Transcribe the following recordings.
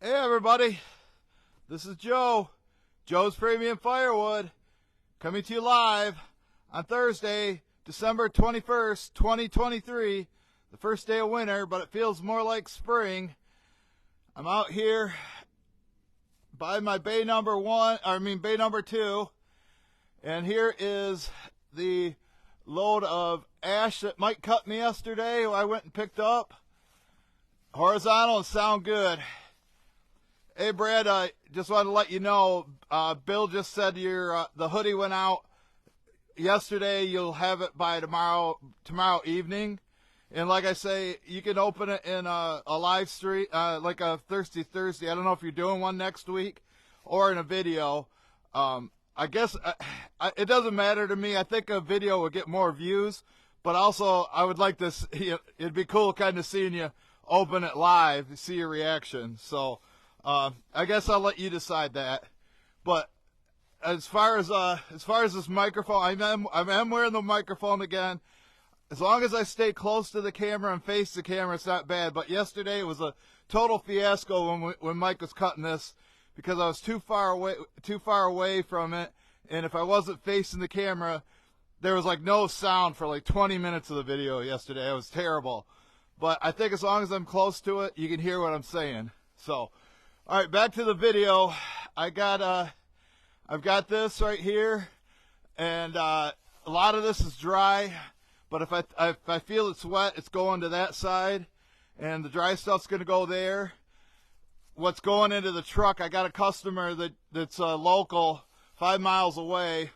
Hey everybody, this is Joe's Premium Firewood, coming to you live on Thursday, December 21st, 2023, the first day of winter, but it feels more like spring. I'm out here by my bay number two, and here is the load of ash that Mike cut me yesterday, I went and picked up. Horizontal and sound good. Hey Brad, I just wanted to let you know, Bill just said the hoodie went out yesterday. You'll have it by tomorrow evening. And like I say, you can open it in a live stream, like a Thirsty Thursday. I don't know if you're doing one next week or in a video. I guess it doesn't matter to me. I think a video would get more views, but also I would like this. It'd be cool kind of seeing you open it live, see your reaction. So I guess I'll let you decide that. But as far as this microphone, I am wearing the microphone again. As long as I stay close to the camera and face the camera, it's not bad. But yesterday it was a total fiasco when Mike was cutting this, because I was too far away from it, and if I wasn't facing the camera, there was like no sound for like 20 minutes of the video yesterday. It was terrible. But I think as long as I'm close to it, you can hear what I'm saying. So, all right, back to the video. I've got this right here, and a lot of this is dry. But if I feel it's wet, it's going to that side, and the dry stuff's going to go there. What's going into the truck? I got a customer that's local, 5 miles away.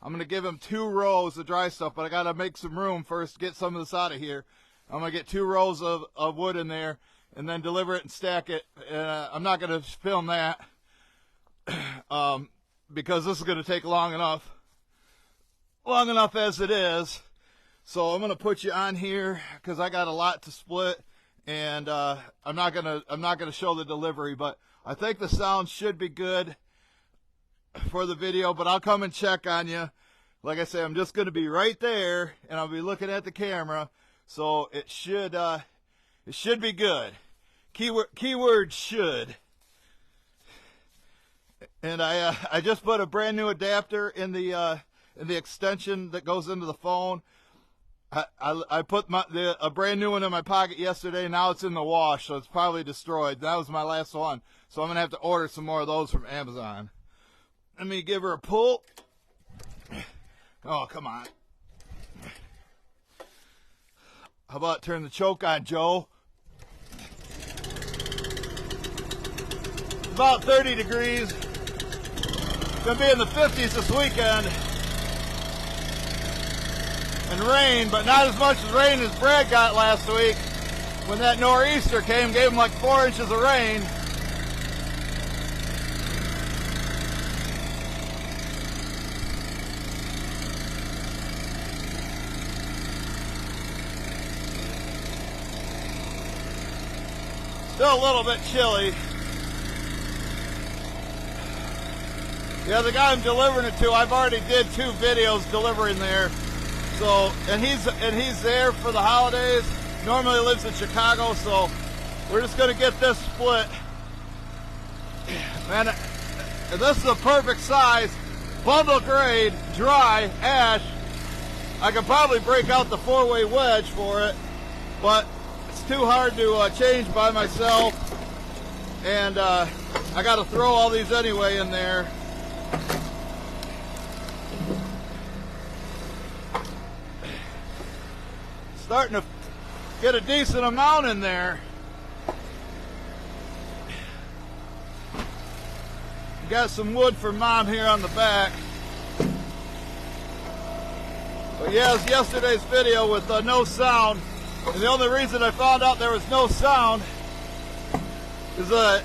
I'm going to give him 2 rows of dry stuff, but I got to make some room first to get some of this out of here. I'm going to get 2 rows of wood in there and then deliver it and stack it. I'm not going to film that because this is going to take long enough as it is. So I'm going to put you on here because I got a lot to split, and I'm not going to show the delivery, but I think the sound should be good for the video, but I'll come and check on you. Like I say, I'm just going to be right there, and I'll be looking at the camera. So it should be good. Keyword should. And I just put a brand new adapter in the extension that goes into the phone. I put a brand new one in my pocket yesterday. Now it's in the wash, so it's probably destroyed. That was my last one, so I'm gonna have to order some more of those from Amazon. Let me give her a pull. Oh, come on. How about turn the choke on, Joe? It's about 30 degrees. It's going to be in the 50s this weekend. And rain, but not as much rain as Brad got last week when that nor'easter came, gave him like 4 inches of rain. Still a little bit chilly. Yeah, the guy I'm delivering it to, I've already did 2 videos delivering there. So, and he's there for the holidays. Normally lives in Chicago, so we're just gonna get this split. Man, this is the perfect size, bundle grade, dry ash. I could probably break out the 4-way wedge for it, but it's too hard to change by myself, and I got to throw all these anyway in there. Starting to get a decent amount in there. Got some wood for Mom here on the back. But yeah, it's yesterday's video with no sound. And the only reason I found out there was no sound is the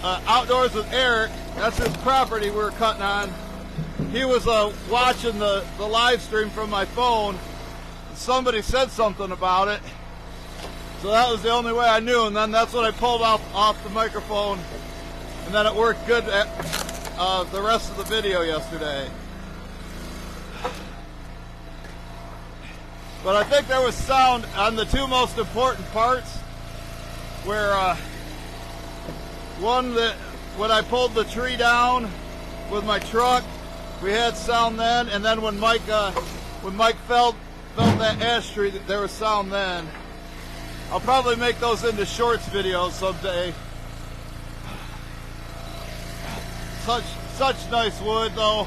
Outdoors with Eric, that's his property we were cutting on. He was watching the live stream from my phone. Somebody said something about it. So that was the only way I knew, and then that's when I pulled off the microphone, and then it worked good at the rest of the video yesterday. But I think there was sound on the 2 most important parts where One that when I pulled the tree down with my truck, we had sound then, and then when Mike felled that ash tree, there was sound then. I'll probably make those into shorts videos someday. Such nice wood though.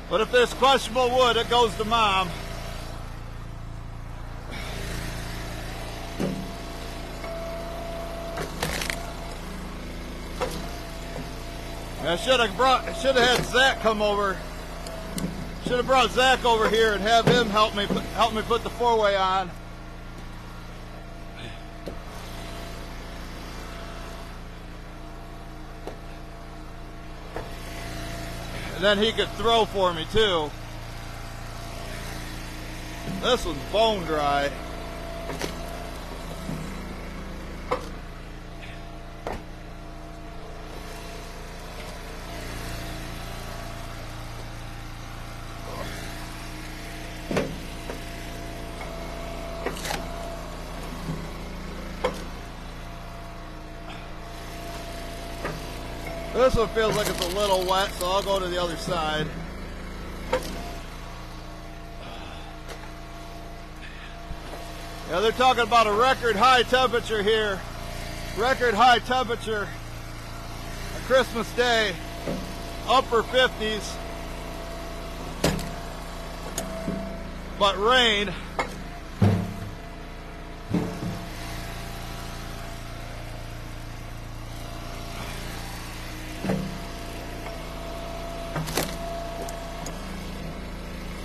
But if there's questionable wood, it goes to Mom. I should have had Zach come over. Should have brought Zach over here and have him help me put the four-way on. And then he could throw for me too. This one's bone dry. This one feels like it's a little wet, so I'll go to the other side. Yeah, they're talking about a record high temperature here. Record high temperature on Christmas Day. Upper 50s. But rain.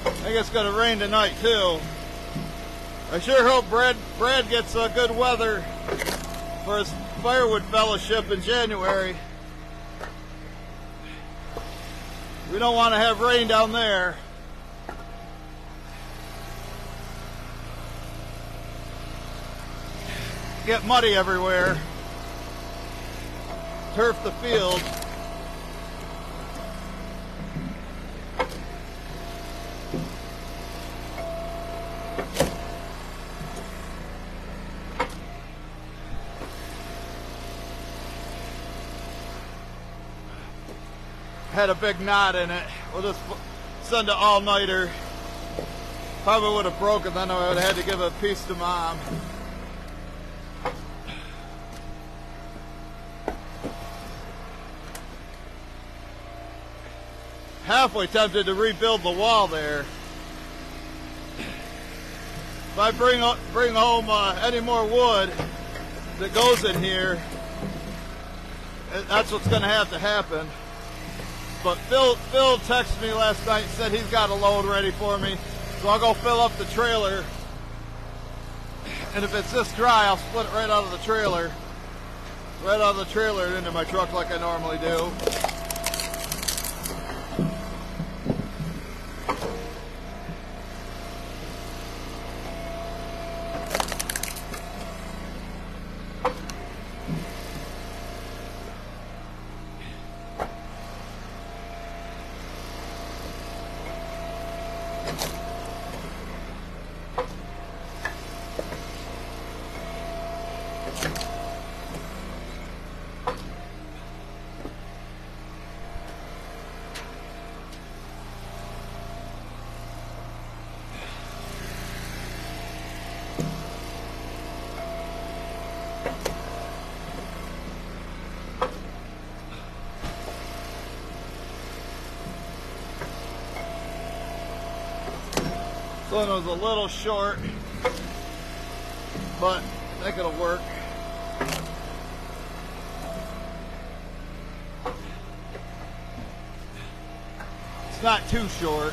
I think it's going to rain tonight too. I sure hope Brad gets good weather for his Firewood Fellowship in January. We don't want to have rain down there. Get muddy everywhere. Turf the field. Had a big knot in it. We'll just send an all-nighter. Probably would have broken, then I would have had to give a piece to Mom. Halfway tempted to rebuild the wall there. If I bring home any more wood that goes in here, that's what's going to have to happen. But Phil texted me last night and said he's got a load ready for me. So I'll go fill up the trailer. And if it's this dry, I'll split it right out of the trailer. Right out of the trailer and into my truck like I normally do. This one was a little short, but I think it'll work. It's not too short.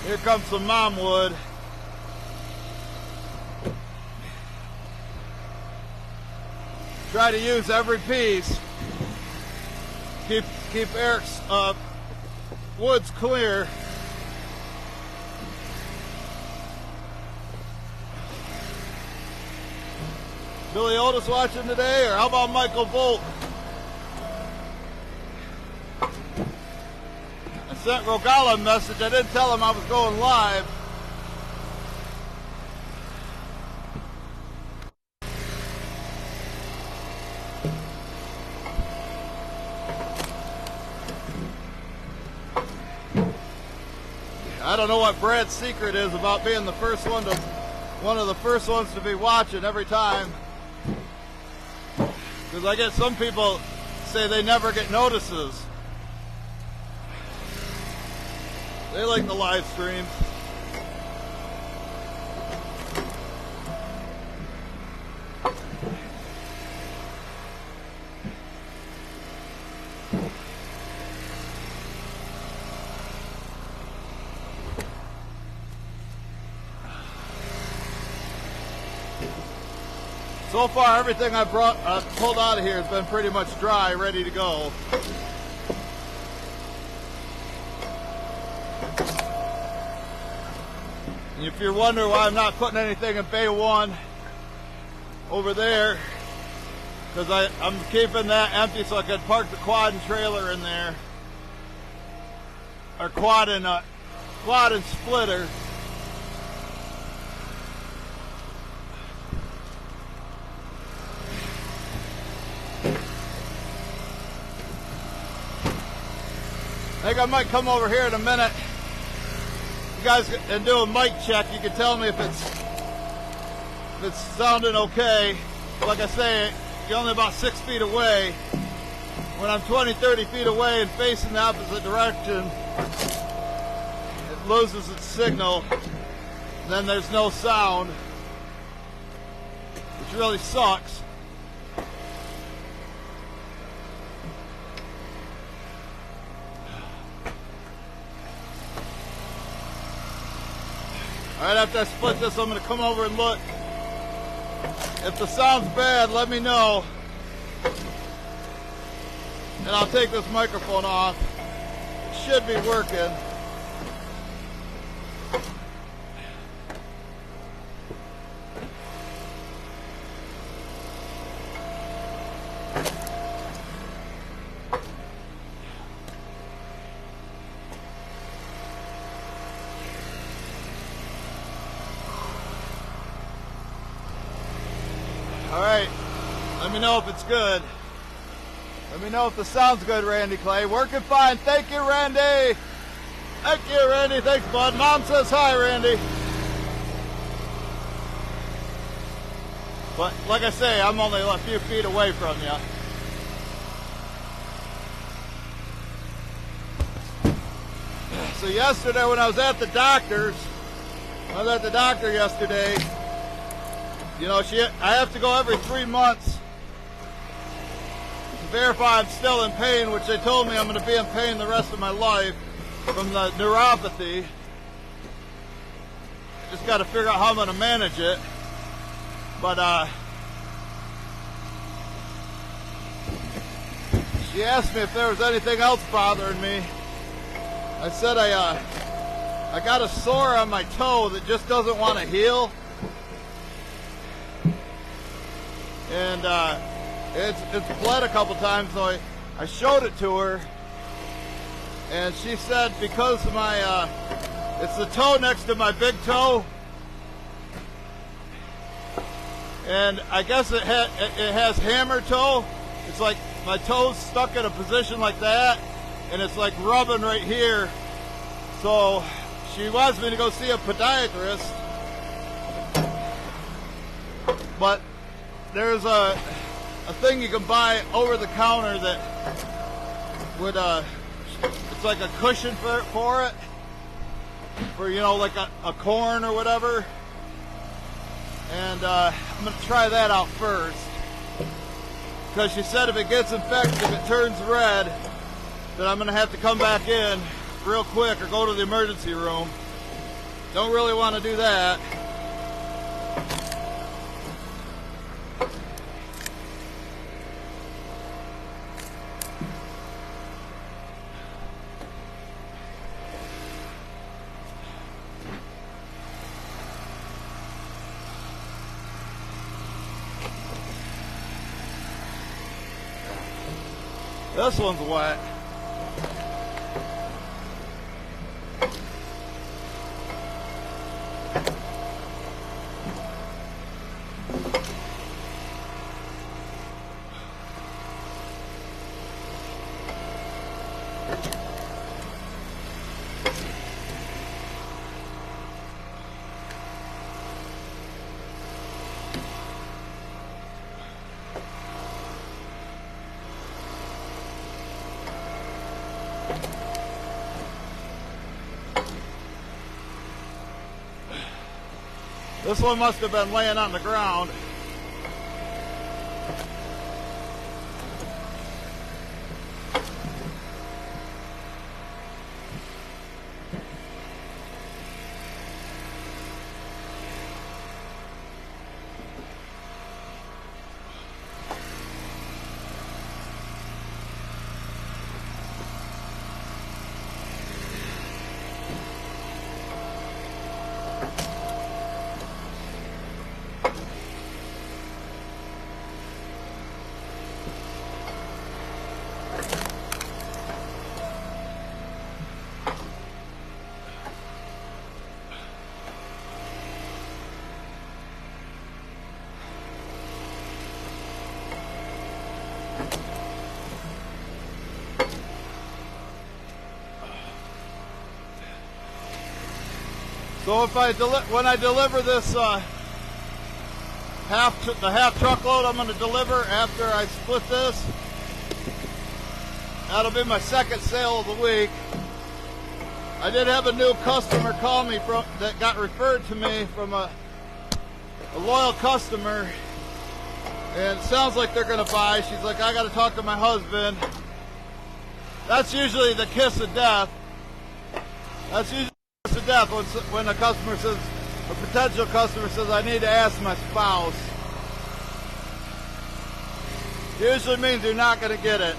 Here comes some mom wood. Try to use every piece. Keep Eric's wood's clear. Billy Otis watching today, or how about Michael Volt? I sent Rogala a message. I didn't tell him I was going live. I don't know what Brad's secret is about being the first one to, one of the first ones to be watching every time. Because I get some people say they never get notices. They like the live streams. So far, everything I pulled out of here has been pretty much dry, ready to go. And if you're wondering why I'm not putting anything in Bay 1 over there, because I'm keeping that empty so I could park the quad and trailer in there, or quad and splitter. I think I might come over here in a minute. You guys and do a mic check. You can tell me if it's sounding okay. Like I say, you're only about 6 feet away. When I'm 20, 30 feet away and facing the opposite direction, it loses its signal. Then there's no sound, which really sucks. Alright, after I split this, I'm going to come over and look. If the sound's bad, let me know. And I'll take this microphone off. It should be working. Alright, let me know if it's good. Let me know if the sound's good, Randy Clay. Working fine. Thank you, Randy. Thank you, Randy. Thanks, bud. Mom says hi, Randy. But like I say, I'm only a few feet away from you. So yesterday when I was at the doctor's, yesterday, you know, I have to go every 3 months to verify I'm still in pain, which they told me I'm going to be in pain the rest of my life from the neuropathy. Just got to figure out how I'm going to manage it. But she asked me if there was anything else bothering me. I said I got a sore on my toe that just doesn't want to heal. And it's bled a couple times, so I showed it to her, and she said because of my it's the toe next to my big toe, and I guess it has hammer toe. It's like my toe's stuck in a position like that, and it's like rubbing right here. So she wants me to go see a podiatrist, but there's a thing you can buy over the counter that would it's like a cushion for it, for, you know, like a corn or whatever. And I'm gonna try that out first, because she said if it gets infected, if it turns red, then I'm gonna have to come back in real quick or go to the emergency room. Don't really want to do that. This one's wet. This one must have been laying on the ground. So if when I deliver this half truckload I'm going to deliver after I split this, that'll be my second sale of the week. I did have a new customer call me that got referred to me from a loyal customer, and it sounds like they're going to buy. She's like, I got to talk to my husband. That's usually the kiss of death. That's usually to death when a customer says, a potential customer says, I need to ask my spouse. Usually means you're not going to get it.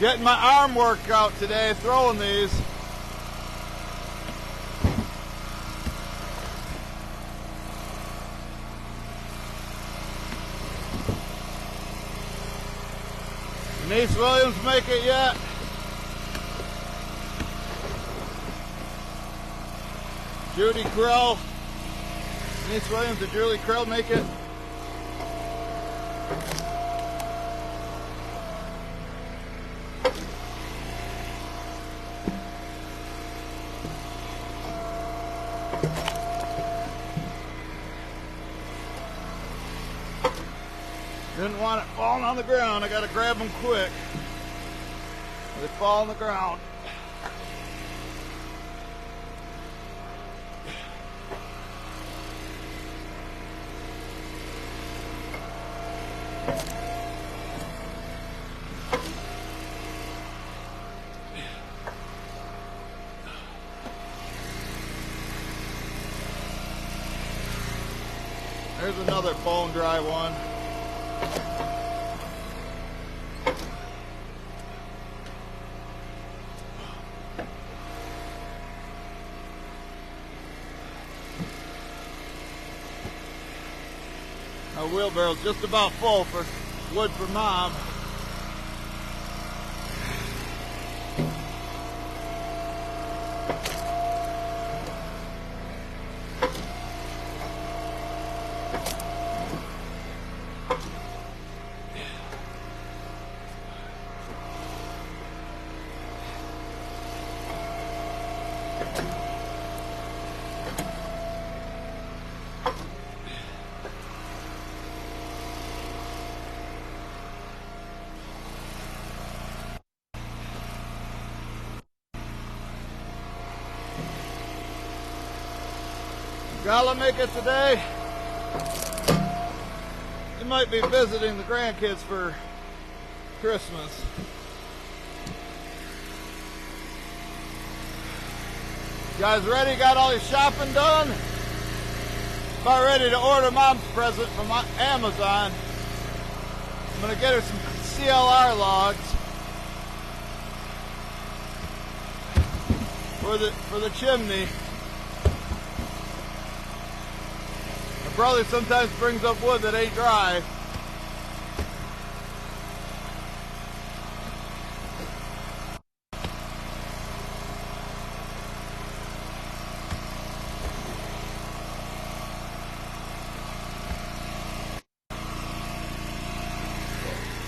Getting my arm work out today, throwing these. Denise Williams make it yet? Judy Krill. Denise Williams and Julie Krill make it? Didn't want it falling on the ground. I got to grab them quick. They fall on the ground. There's another bone dry one. Our wheelbarrow's just about full for wood for Mom. Gala make it today. You might be visiting the grandkids for Christmas. You guys ready? Got all your shopping done? About ready to order Mom's present from Amazon. I'm gonna get her some CLR logs for the chimney. My brother sometimes brings up wood that ain't dry.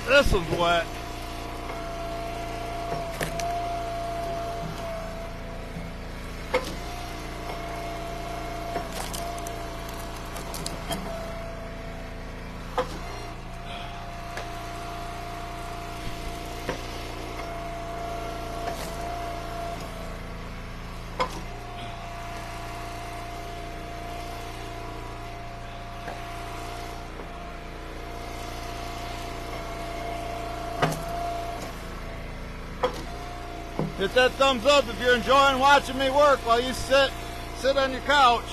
This one's wet. Hit that thumbs up if you're enjoying watching me work while you sit on your couch.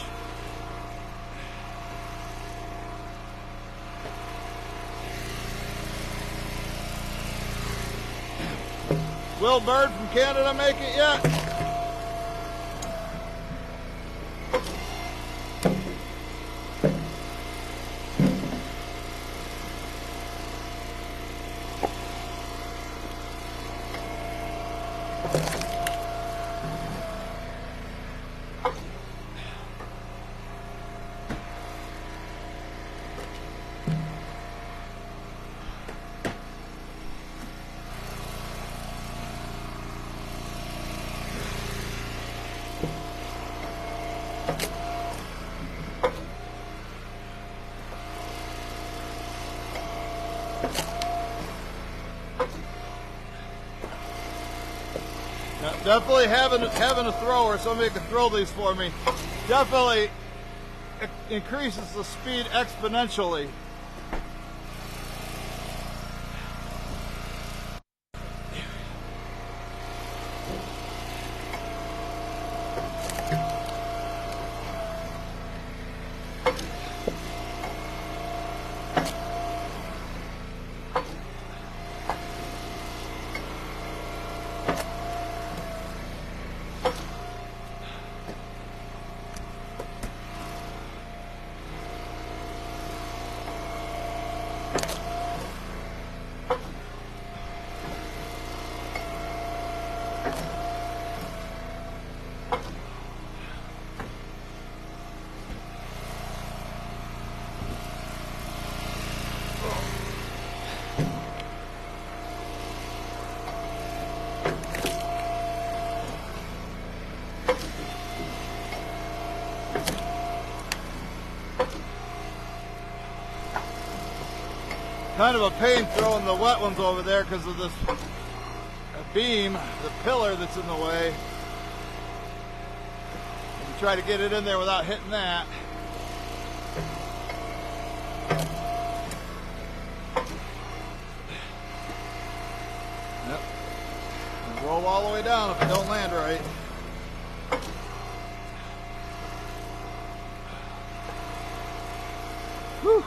Will Bird from Canada make it yet? Definitely having a thrower, somebody can throw these for me, definitely increases the speed exponentially. Kind of a pain throwing the wet ones over there because of this beam, the pillar that's in the way. You try to get it in there without hitting that. Yep. And roll all the way down if it don't land right. Whew.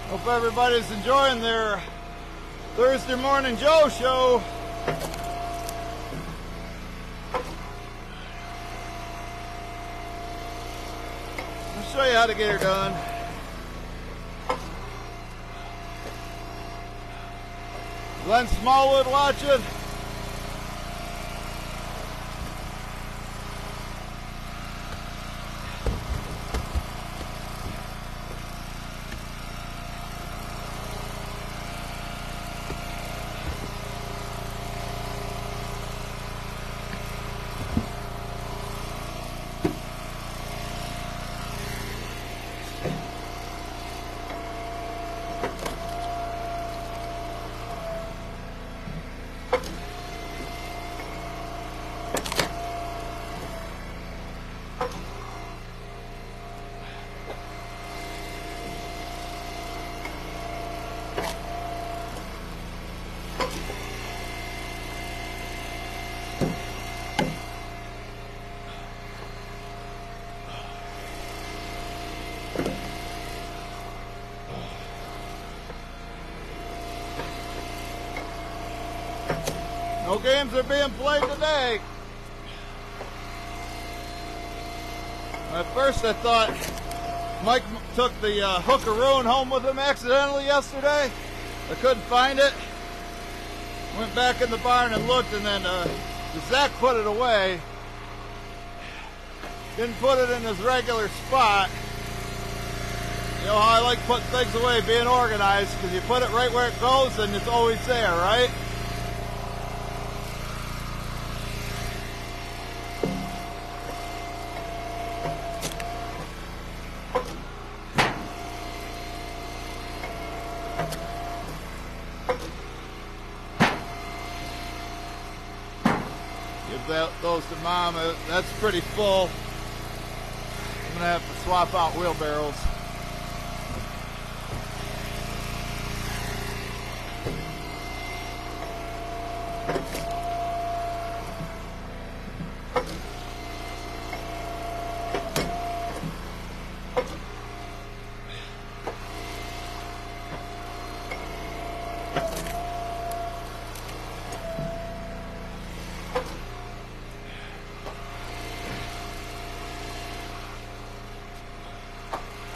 Hope everybody's enjoying their Thursday Morning Joe show. I'll show you how to get her done. Glenn Smallwood watching. No games are being played today. At first I thought Mike took the hookaroon home with him accidentally yesterday. I couldn't find it. Went back in the barn and looked, and then Zach put it away. Didn't put it in his regular spot. You know how I like putting things away, being organized, because you put it right where it goes and it's always there, right? Those to Mom. That's pretty full. I'm gonna have to swap out wheelbarrows.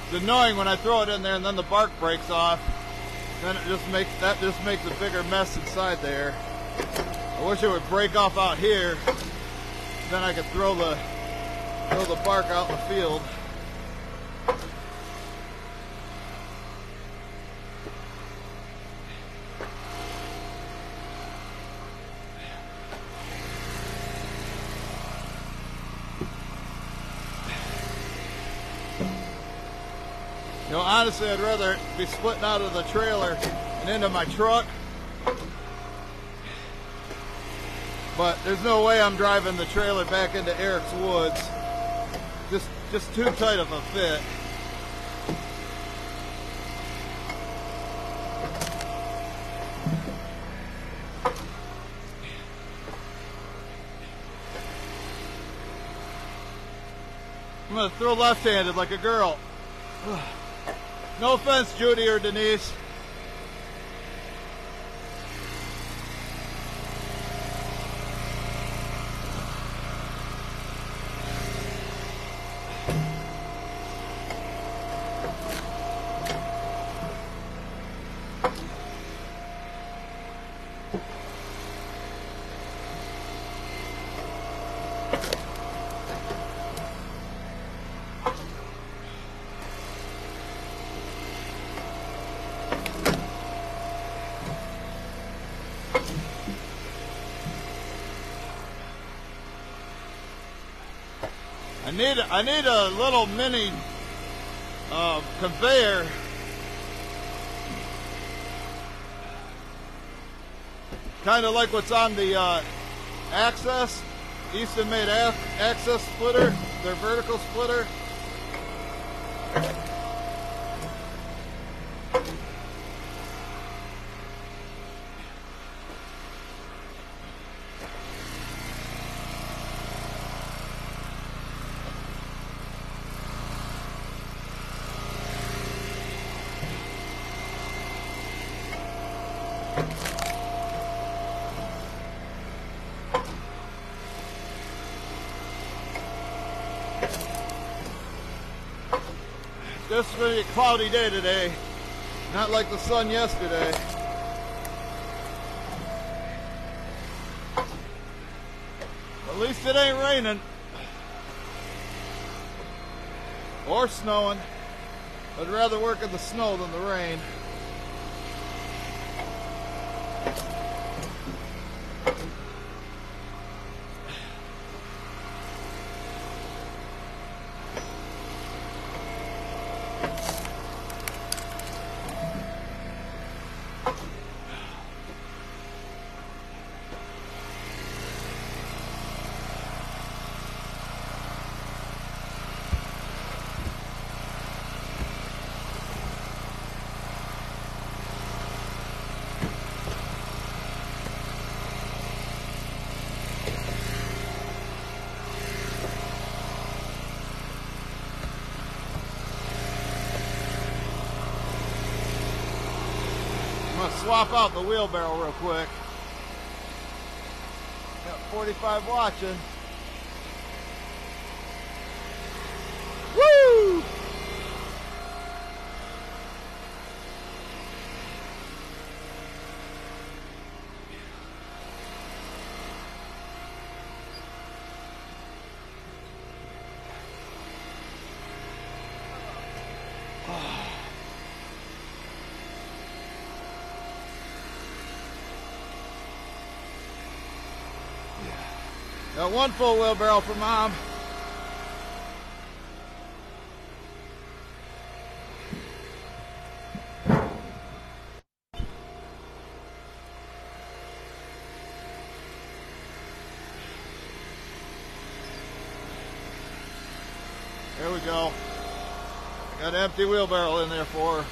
It's annoying when I throw it in there and then the bark breaks off. Then it just makes a bigger mess inside there. I wish it would break off out here. Then I could throw the bark out in the field. You know, honestly, I'd rather be splitting out of the trailer and into my truck. But there's no way I'm driving the trailer back into Eric's woods. Just too tight of a fit. I'm gonna throw left-handed like a girl. No offense, Judy or Denise. I need a little mini conveyor. Kind of like what's on the Access, Easton made Access splitter, their vertical splitter. This is going to be a cloudy day today, not like the sun yesterday. At least it ain't raining or snowing. I'd rather work in the snow than the rain. I'm going to swap out the wheelbarrow real quick. Got 45 watching. Woo! Got one full wheelbarrow for Mom. There we go. I got an empty wheelbarrow in there for her.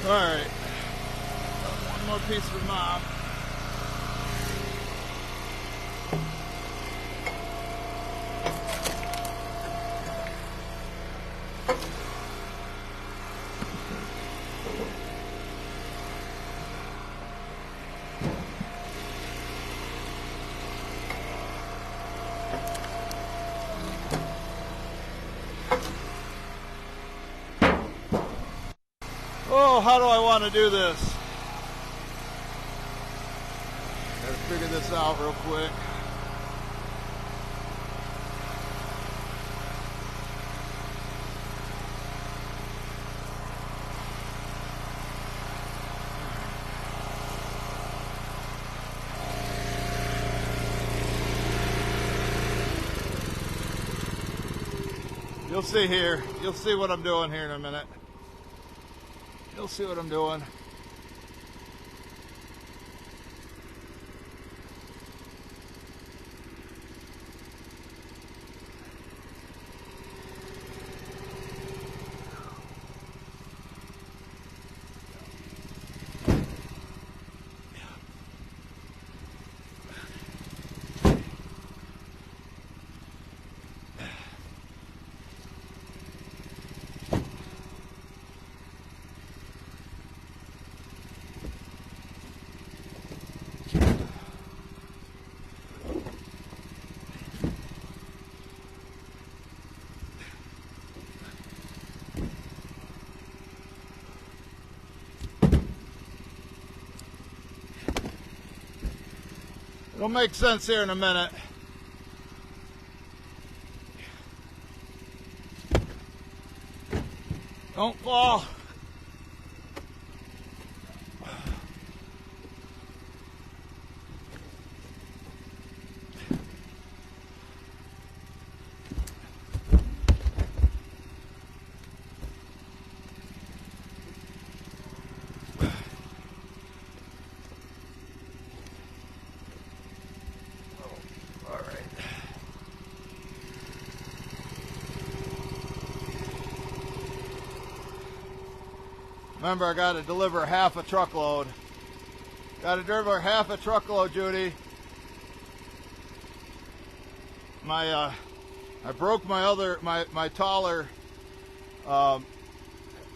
All right, one more piece for Mom. Oh, how do I want to do this? Gotta figure this out real quick. You'll see here. You'll see what I'm doing here in a minute. You'll see what I'm doing. It'll make sense here in a minute. Don't fall. Remember, I got to deliver half a truckload. Got to deliver half a truckload, Judy. I broke my taller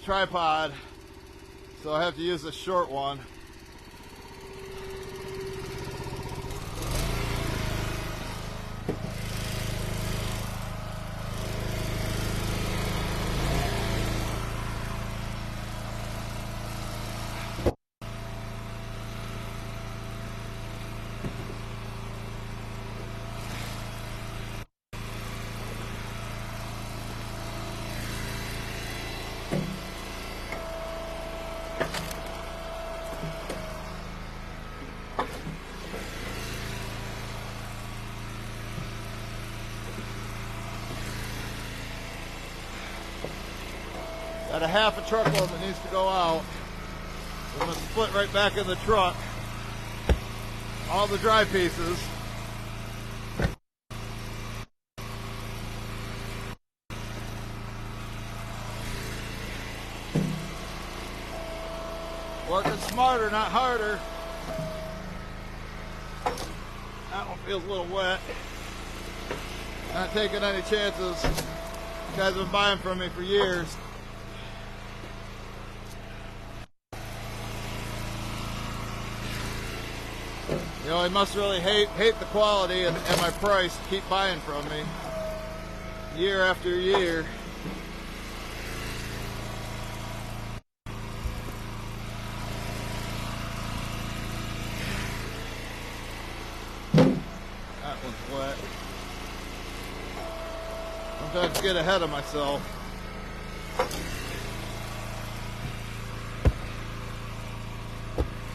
tripod, so I have to use a short one. Got a half a truckload that needs to go out. I'm going to split right back in the truck all the dry pieces. Working smarter, not harder. That one feels a little wet. Not taking any chances. You guys have been buying from me for years. You know, he must really hate the quality and my price to keep buying from me year after year. That one's wet. Sometimes get ahead of myself.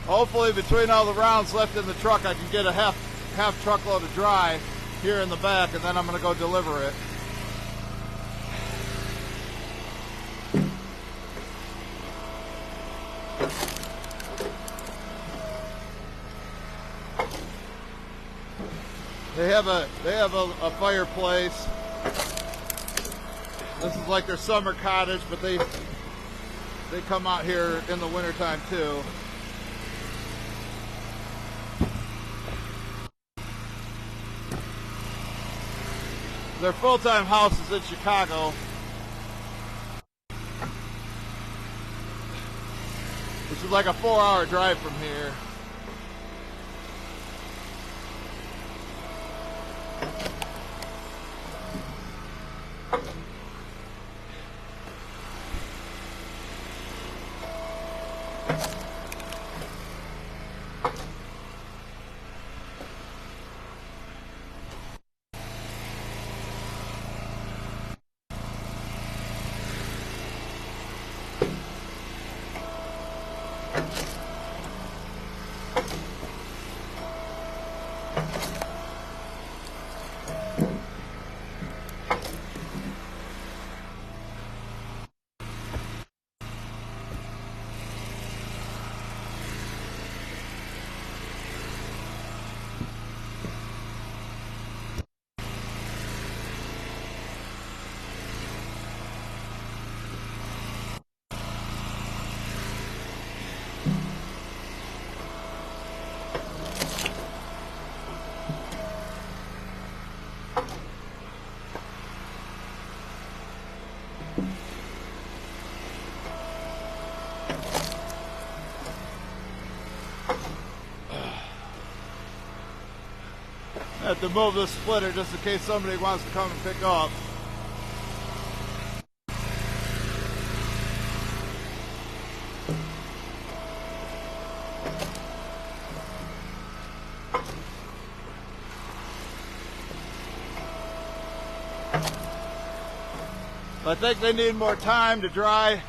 Hopefully between all the rounds left in the truck I can get a half truckload of dry here in the back, and then I'm going to go deliver it. They have a fireplace. This is like their summer cottage, but they come out here in the wintertime too. Their full-time house is in Chicago. Which is like a 4-hour drive from here. I have to move this splitter just in case somebody wants to come and pick up. I think they need more time to dry. I'm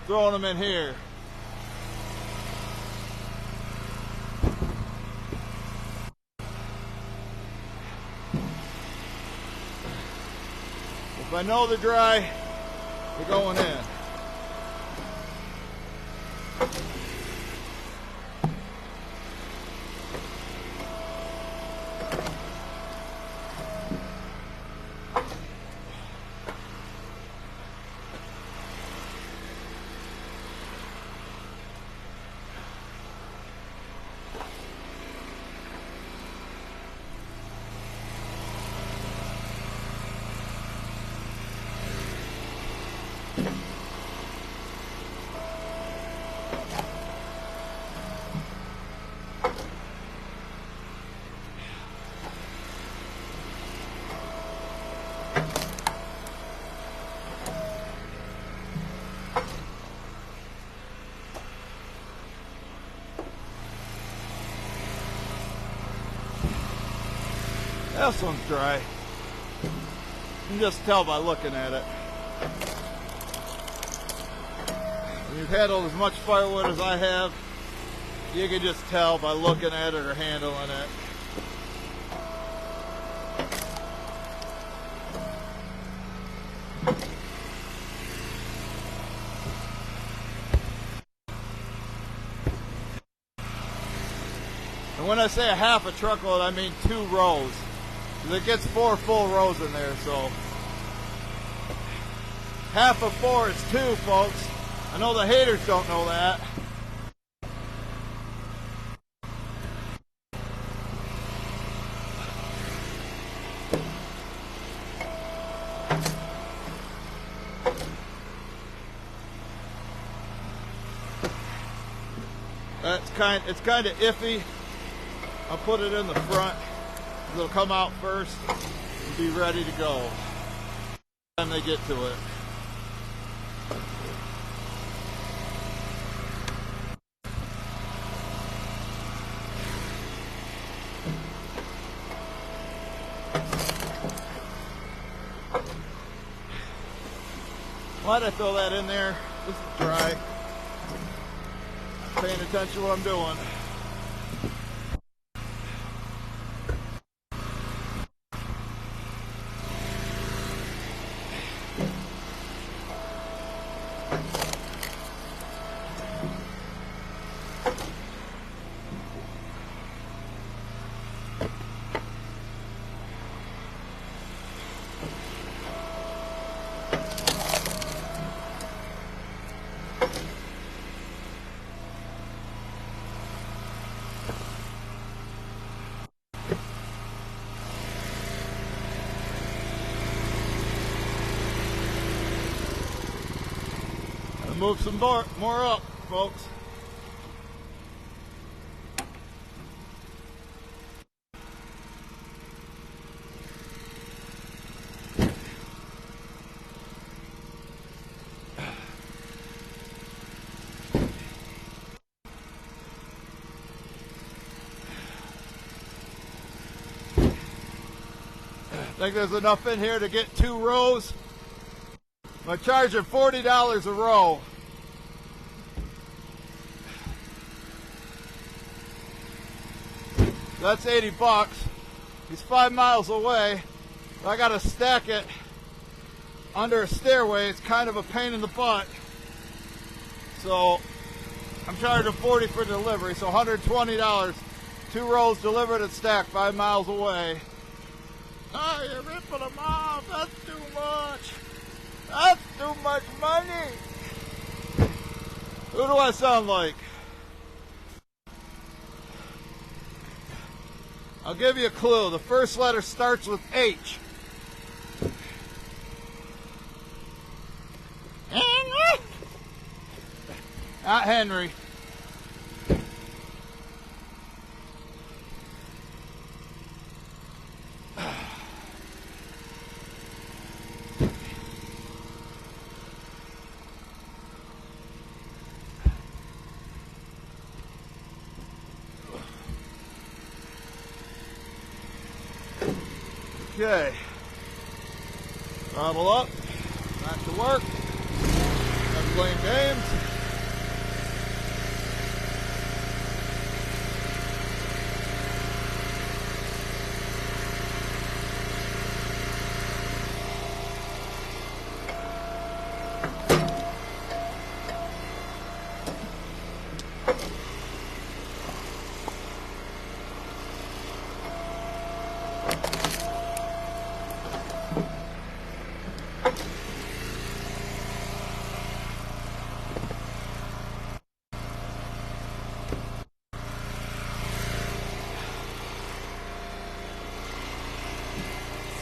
throwing them in here. If I know they're dry, they're going in. This one's dry. You can just tell by looking at it. When you've handled as much firewood as I have, you can just tell by looking at it or handling it. when I say a half a truckload, I mean 2 rows. It gets 4 full rows in there, so half of 4 is 2, folks. I know the haters don't know that. It's kind of iffy. I'll put it in the front. It'll come out first and be ready to go when they get to it. Why'd I throw that in there? This is dry. Paying attention to what I'm doing. Move some more up, folks. I think there's enough in here to get 2 rows. I'm charging $40 a row. That's 80 bucks. He's 5 miles away. I gotta stack it under a stairway. It's kind of a pain in the butt. So I'm charging $40 for delivery, so $120. 2 rows delivered and stacked 5 miles away. Oh, you're ripping them off. That's too much. That's too much money. Who do I sound like? I'll give you a clue. The first letter starts with H. Henry? Not Henry. Okay, throttle up, back to work, I'm playing games.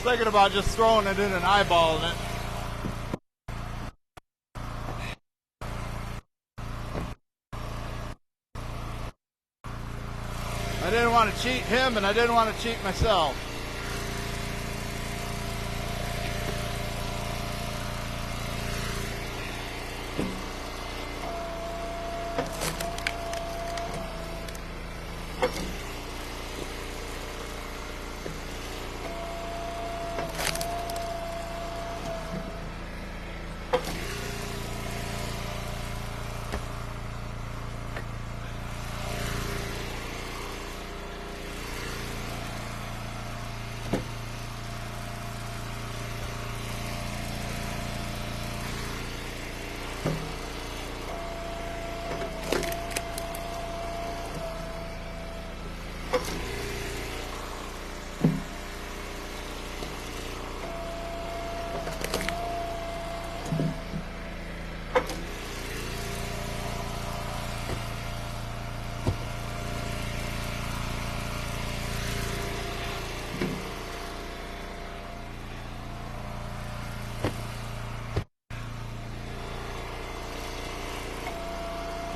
Thinking about just throwing it in and eyeballing it. I didn't want to cheat him and I didn't want to cheat myself.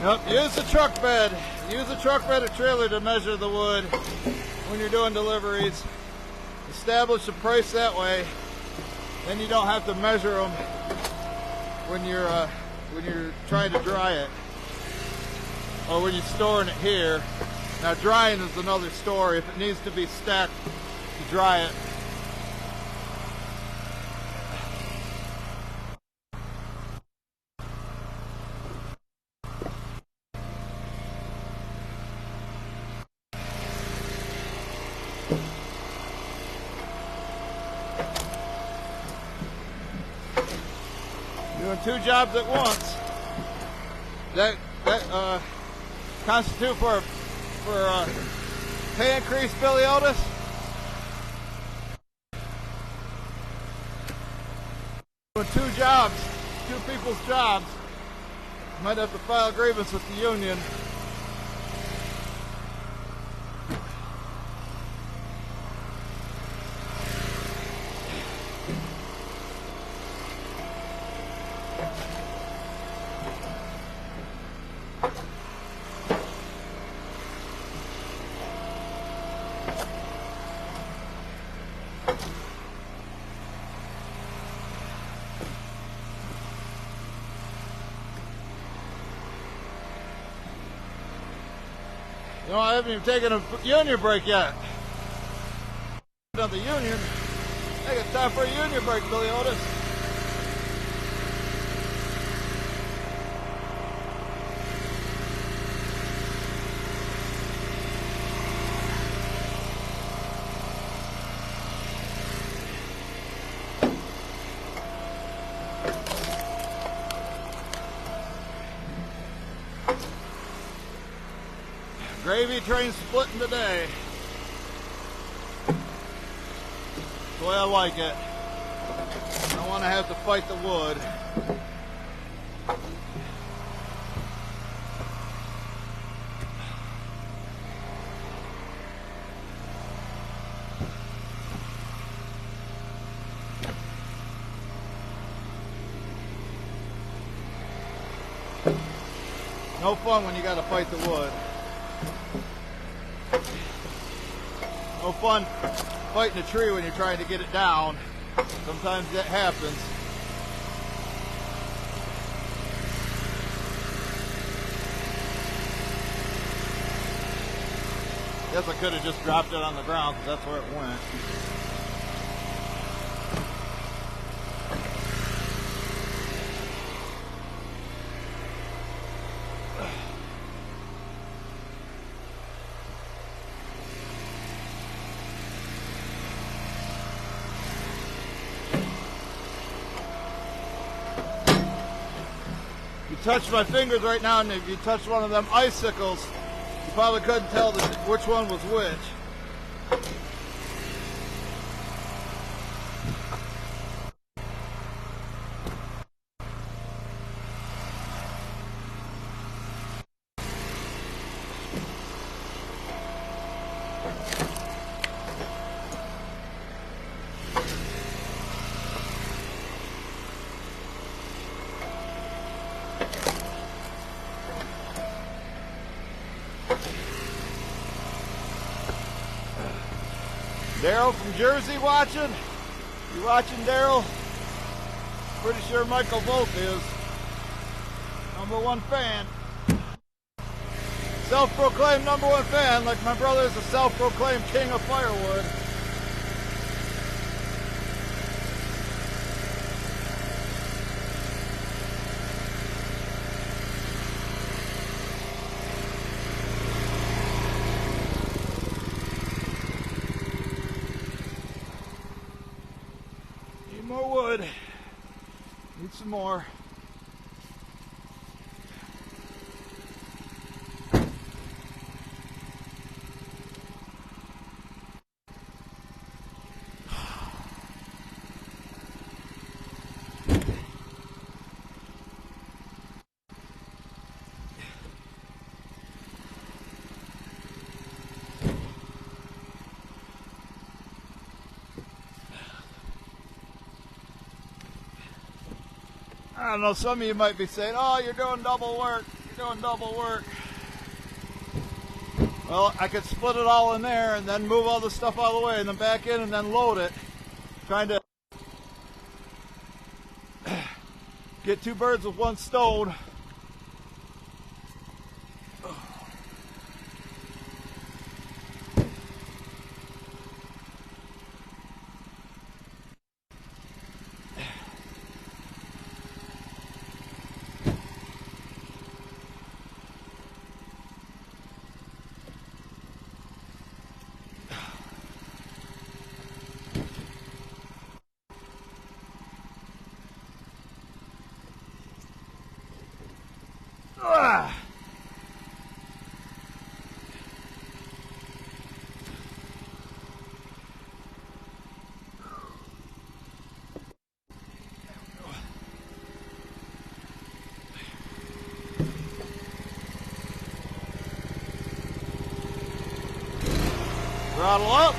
Yep, use the truck bed. Use a truck bed or trailer to measure the wood when you're doing deliveries. Establish the price that way. Then you don't have to measure them when you're trying to dry it, or when you're storing it here. Now drying is another story. If it needs to be stacked to dry it. Doing two jobs at once. That constitute for pay increase, Billy Otis? Doing two jobs, two people's jobs. Might have to file a grievance with the union. No, I haven't even taken a union break yet. On the union, I got time for a union break, Billy Otis. Gravy train splitting today. That's the way I like it. I don't want to have to fight the wood. No fun when you got to fight the wood. No fun fighting a tree when you're trying to get it down. Sometimes that happens. Guess I could have just dropped it on the ground because that's where it went. Touch my fingers right now, and if you touch one of them icicles, you probably couldn't tell which one was which. Daryl from Jersey watching? You watching, Daryl? Pretty sure Michael Volk is. #1 fan. Self-proclaimed #1 fan, like my brother is a self-proclaimed king of firewood. More wood. Need some more. I don't know, some of you might be saying, oh, you're doing double work. Doing double work. Well, I could split it all in there and then move all the stuff out of the way and then back in and then load it. Trying to get two birds with one stone. Throttle up.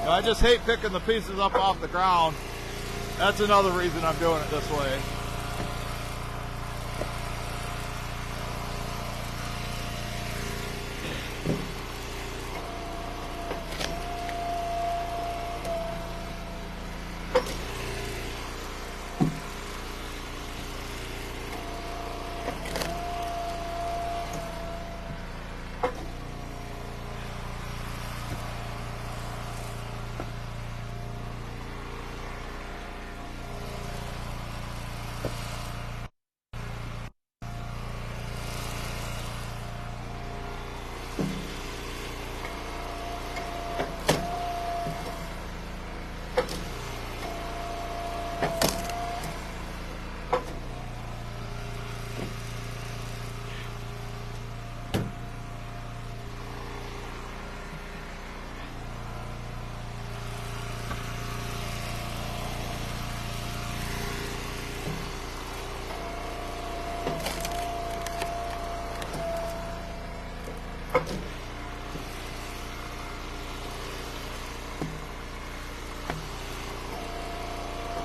I just hate picking the pieces up off the ground. That's another reason I'm doing it this way.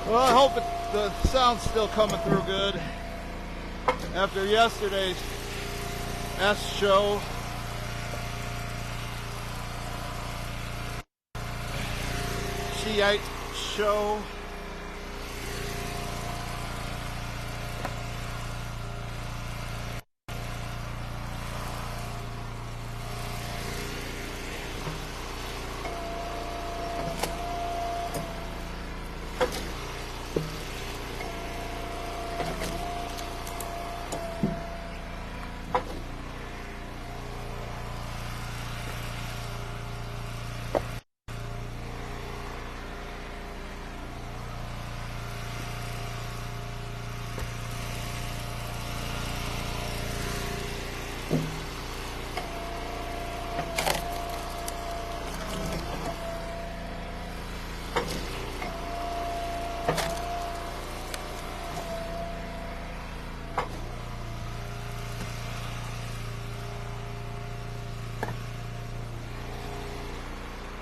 Well, I hope the sound's still coming through good after yesterday's show. Shiite show.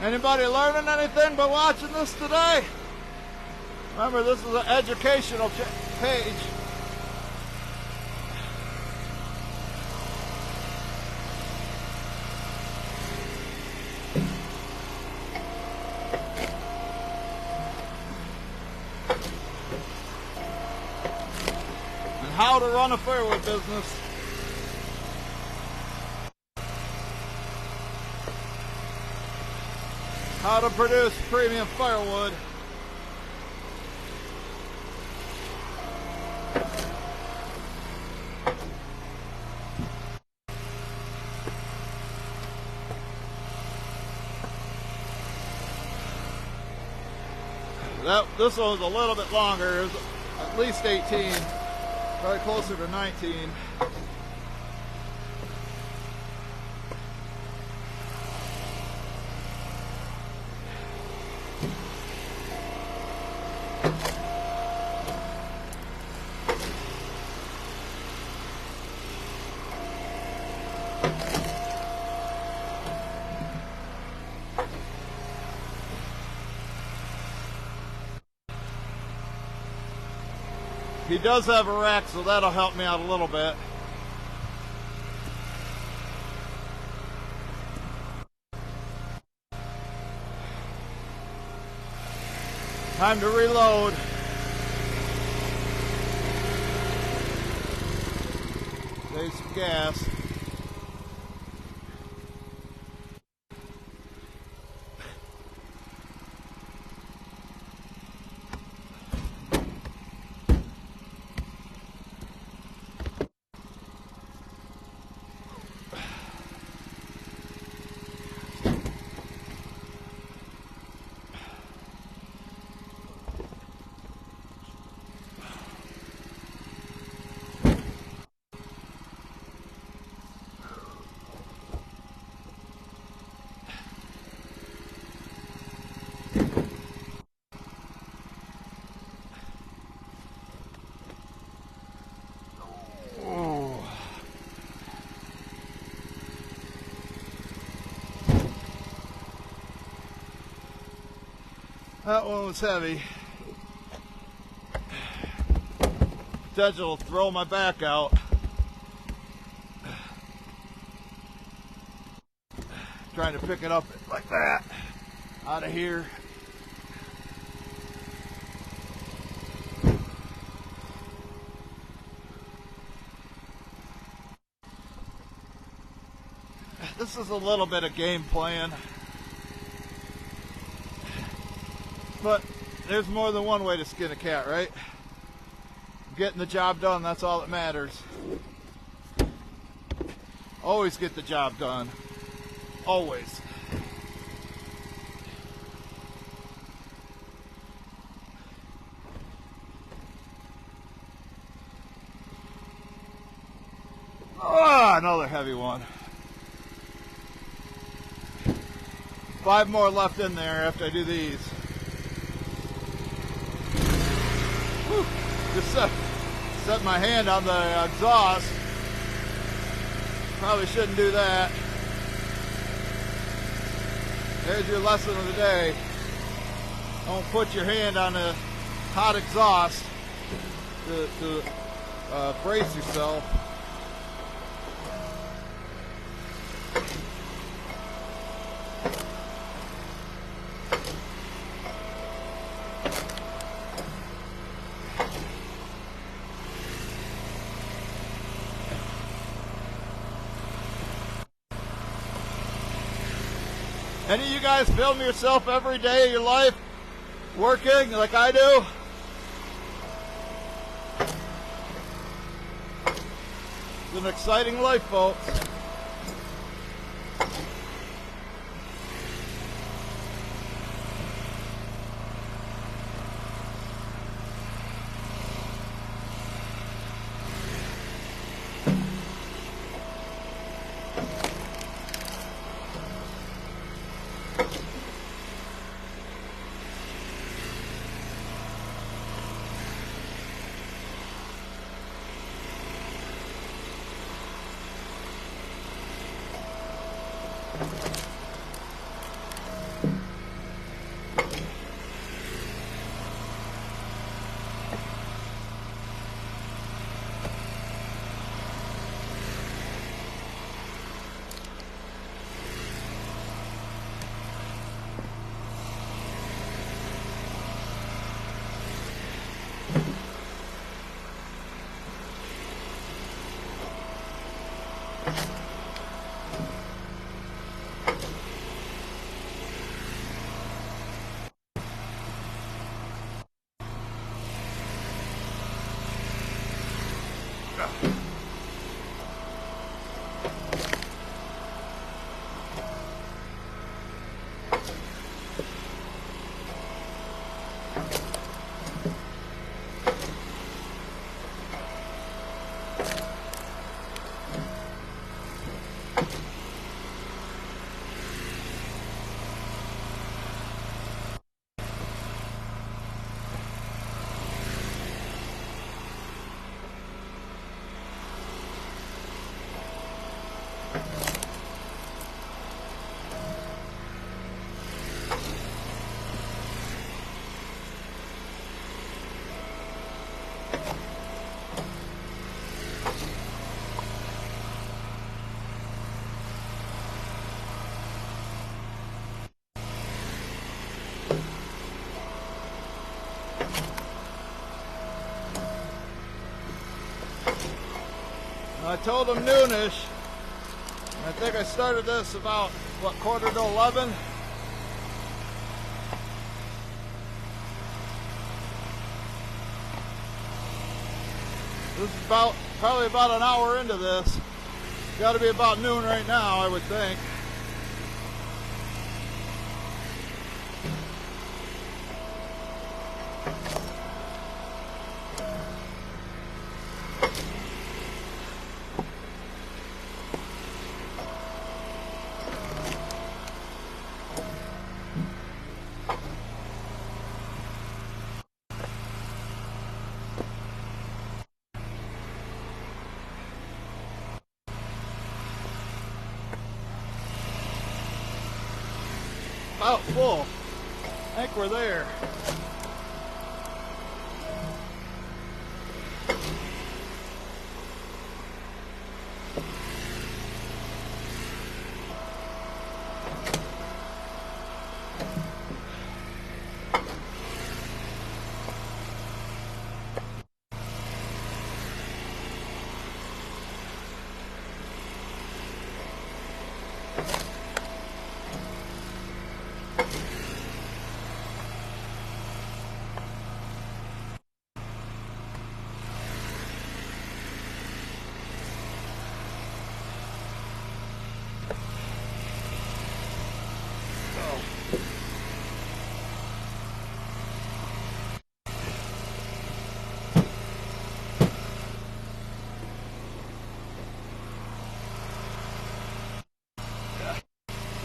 Anybody learning anything by watching this today? Remember, this is an educational page. how to run a firewood business. How to produce premium firewood. This one was a little bit longer. It was at least 18, probably closer to 19. He does have a rack, so that'll help me out a little bit. Time to reload. Save some gas. That one was heavy. Potential to throw my back out. Trying to pick it up like that out of here. This is a little bit of game plan. But there's more than one way to skin a cat, right? Getting the job done, that's all that matters. Always get the job done. Always. Ah, another heavy one. 5 more left in there after I do these. Whew. Just set my hand on the exhaust. Probably shouldn't do that. There's your lesson of the day. Don't put your hand on a hot exhaust to brace yourself. Any of you guys film yourself every day of your life working like I do? It's an exciting life, folks. I told them noonish. I think I started this about, what, quarter to 11? This is probably about an hour into this. Got to be about noon right now, I would think. About full. I think we're there.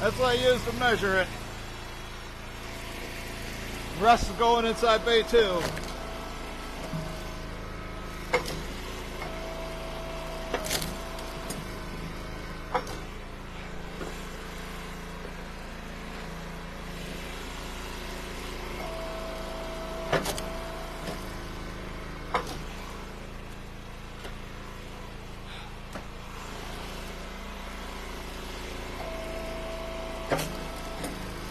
That's what I use to measure it. The rest is going inside bay 2.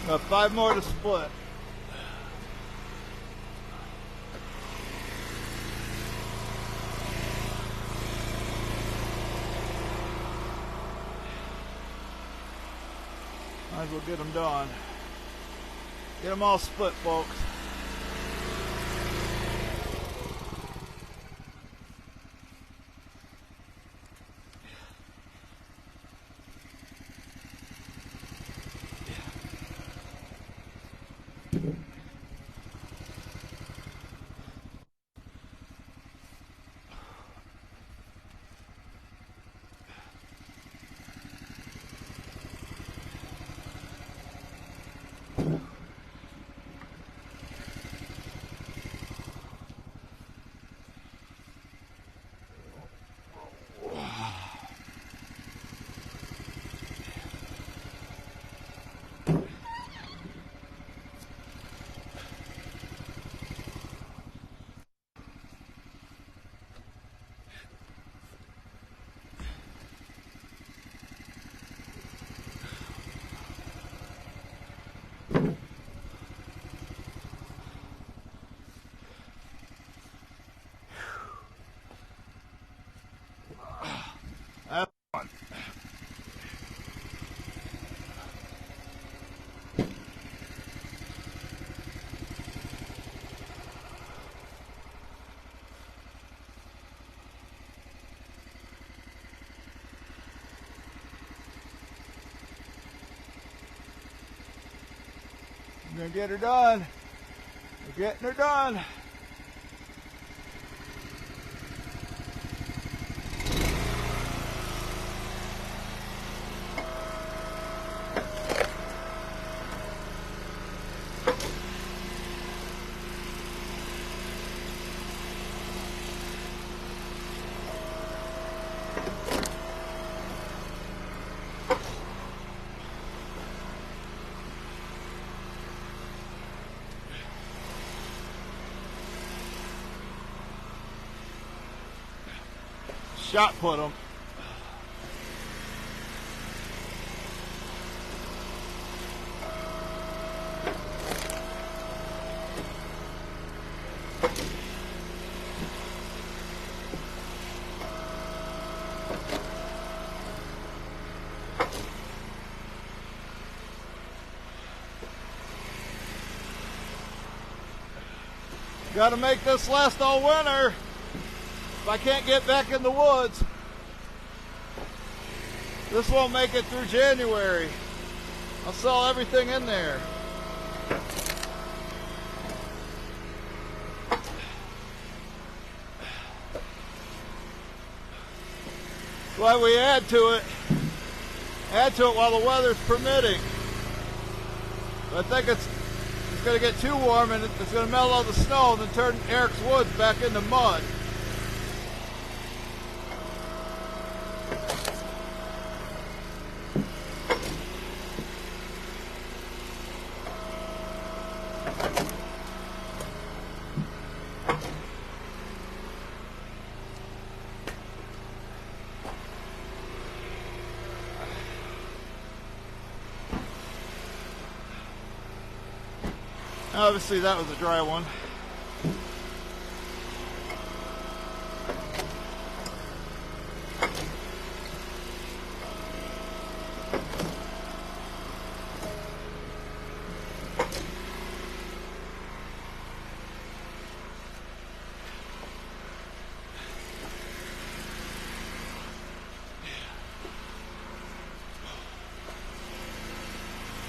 Got 5 more to split. Might as well get them done. Get them all split, folks. That's fun. I'm gonna get her done. We're getting her done. Shot put them. Got to make this last all winter if I can't get back in the woods. This won't make it through January. I'll sell everything in there. That's why we add to it while the weather's permitting. But I think it's going to get too warm and it's going to melt all the snow and then turn Eric's woods back into mud. Obviously that was a dry one.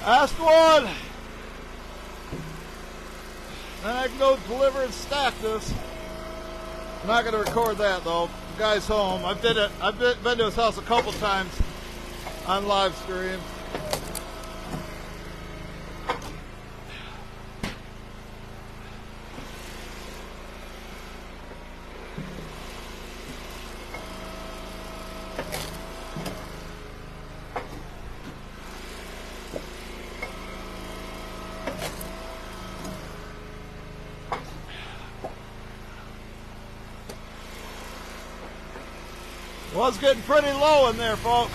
Last one. Then I can go deliver and stack this. I'm not going to record that though. The guy's home. I've been to his house a couple times on live stream. Well, it's getting pretty low in there, folks.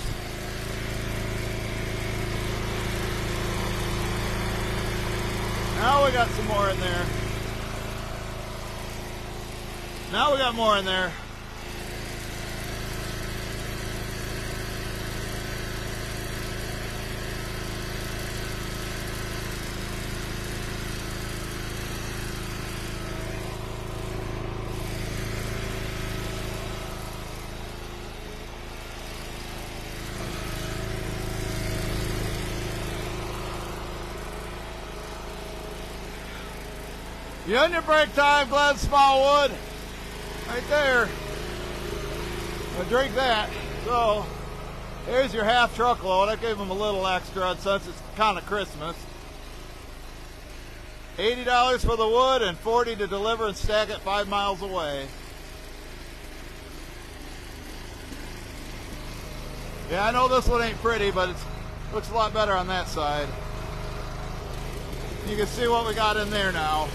Now we got some more in there. Now we got more in there. You on your break time, Glenn Smallwood. Right there. I'll drink that. So, here's your half truckload. I gave him a little extra since it's kind of Christmas. $80 for the wood and $40 to deliver and stack it 5 miles away. Yeah, I know this one ain't pretty, but it looks a lot better on that side. You can see what we got in there now.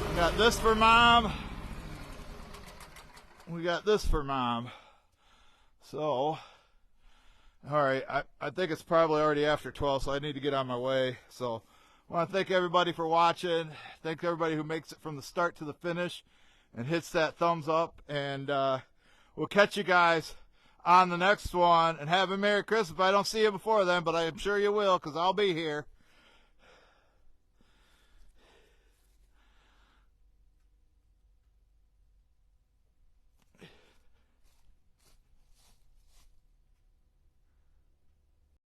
We got this for Mom. We got this for Mom. So, alright, I think it's probably already after 12, so I need to get on my way. So, I want to thank everybody for watching. Thank everybody who makes it from the start to the finish and hits that thumbs up. And we'll catch you guys on the next one. And have a Merry Christmas. I don't see you before then, but I'm sure you will, because I'll be here.